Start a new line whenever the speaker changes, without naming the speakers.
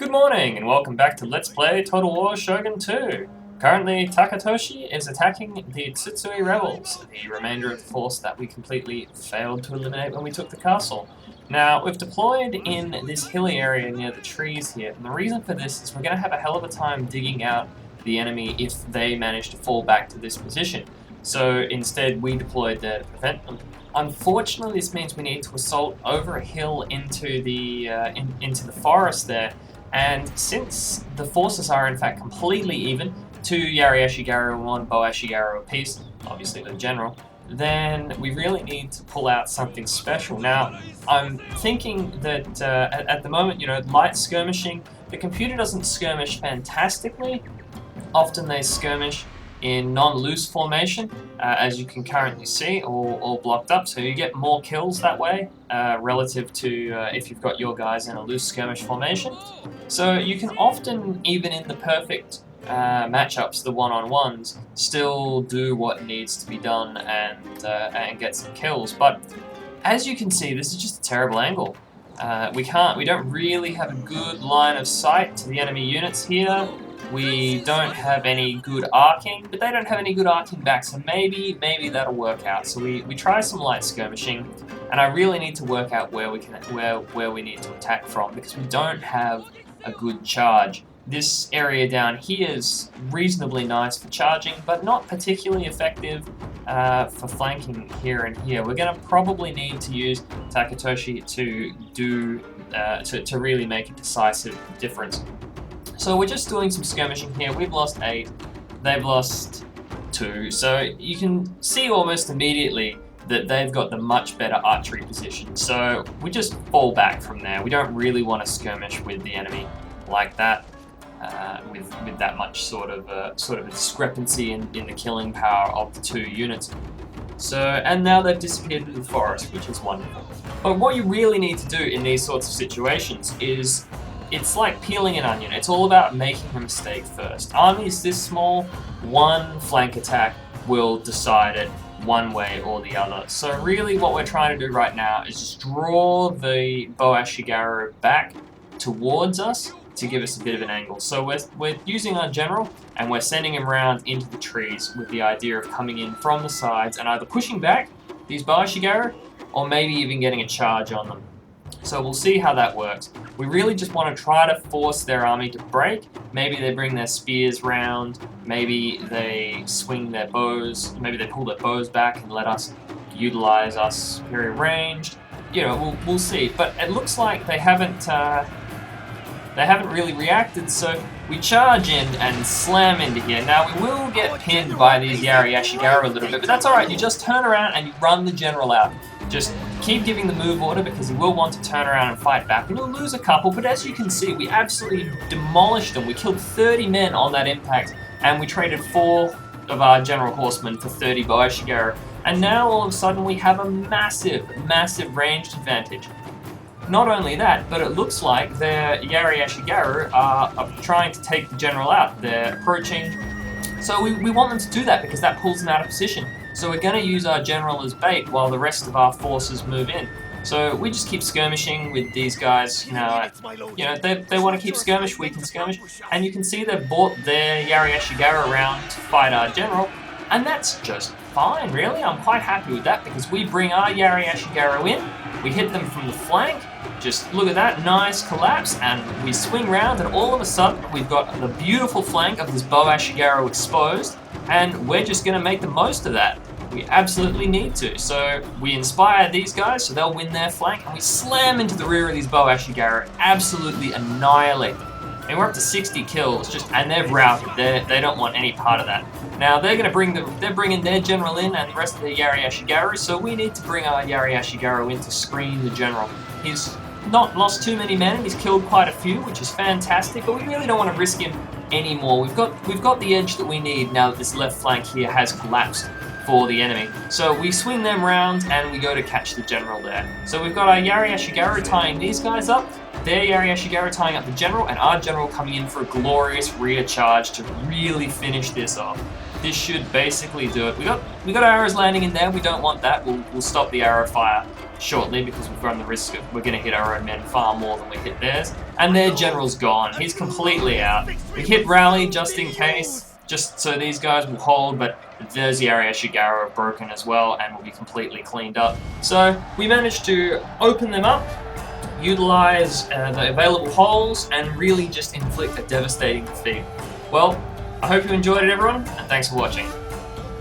Good morning, and welcome back to Let's Play Total War Shogun 2. Currently, Taketoshi is attacking the Tsutsui rebels, the remainder of the force that we completely failed to eliminate when we took the castle. Now, we've deployed in this hilly area near the trees here, and the reason for this is we're going to have a hell of a time digging out the enemy if they manage to fall back to this position. So instead, we deployed there to prevent them. Unfortunately, this means we need to assault over a hill into the forest there. And since the forces are in fact completely even, 2 Yari Ashigaru and 1 Bo Ashigaru apiece, obviously the general, then we really need to pull out something special. Now, I'm thinking that at the moment, light skirmishing, the computer doesn't skirmish fantastically. Often they skirmish in non-loose formation, as you can currently see, all blocked up, so you get more kills that way, relative to if you've got your guys in a loose skirmish formation. So you can often, even in the perfect matchups, the one-on-ones, still do what needs to be done and get some kills. But as you can see, this is just a terrible angle. We don't really have a good line of sight to the enemy units here. We don't have any good arcing, but they don't have any good arcing back, so maybe that'll work out. So we try some light skirmishing, and I really need to work out where we need to attack from, because we don't have a good charge. This area down here is reasonably nice for charging, but not particularly effective for flanking here and here. We're going to probably need to use Taketoshi to really make a decisive difference. So we're just doing some skirmishing here. We've lost 8, they've lost 2, so you can see almost immediately that they've got the much better archery position. So we just fall back from there. We don't really want to skirmish with the enemy like that, with that much sort of a discrepancy in the killing power of the 2 units. So, and now they've disappeared into the forest, which is wonderful. But what you really need to do in these sorts of situations is, it's like peeling an onion. It's all about making a mistake first. Armies this small, one flank attack will decide it one way or the other. So really what we're trying to do right now is just draw the Bo Ashigaru back towards us to give us a bit of an angle. So we're using our general, and we're sending him around into the trees with the idea of coming in from the sides and either pushing back these Bo Ashigaru, or maybe even getting a charge on them. So we'll see how that works. We really just want to try to force their army to break. Maybe they bring their spears round, maybe they swing their bows, maybe they pull their bows back and let us utilize our superior range. We'll see. But it looks like they haven't really reacted, so we charge in and slam into here. Now, we will get pinned by these Yari Ashigaru a little bit, but that's alright. You just turn around and you run the general out. Just keep giving the move order, because he will want to turn around and fight back. And he'll lose a couple, but as you can see, we absolutely demolished them. We killed 30 men on that impact, and we traded 4 of our general horsemen for 30 Bo Ashigaru. And now, all of a sudden, we have a massive ranged advantage. Not only that, but it looks like their Yari Ashigaru are trying to take the general out. They're approaching. So we want them to do that, because that pulls them out of position. So we're going to use our general as bait while the rest of our forces move in. So we just keep skirmishing with these guys. They want to keep skirmish, we can skirmish. And you can see they've brought their Yari Ashigaru around to fight our general. And that's just fine, really. I'm quite happy with that, because we bring our Yari Ashigaru in, we hit them from the flank, just look at that, nice collapse, and we swing round, and all of a sudden we've got the beautiful flank of this Bo Ashigaru exposed, and we're just going to make the most of that. We absolutely need to. So we inspire these guys, so they'll win their flank, and we slam into the rear of these Bo Ashigaru, absolutely annihilate them. And we're up to 60 kills, and they've routed. They don't want any part of that. Now they're bringing their general in and the rest of the Yari Ashigaru, so we need to bring our Yari Ashigaru in to screen the general. He's not lost too many men, and he's killed quite a few, which is fantastic, but we really don't want to risk him anymore. We've got the edge that we need now that this left flank here has collapsed for the enemy. So we swing them round and we go to catch the general there. So we've got our Yari Ashigaru tying these guys up, their Yari Ashigaru tying up the general, and our general coming in for a glorious rear charge to really finish this off. This should basically do it. We got arrows landing in there. We don't want that. We'll stop the arrow fire. shortly because we've run the risk of we're going to hit our own men far more than we hit theirs. And their general's gone. He's completely out. We hit rally just in case, just so these guys will hold, but those Yari Ashigaru are broken as well and will be completely cleaned up. So we managed to open them up, utilize the available holes, and really just inflict a devastating defeat. Well, I hope you enjoyed it, everyone, and thanks for watching.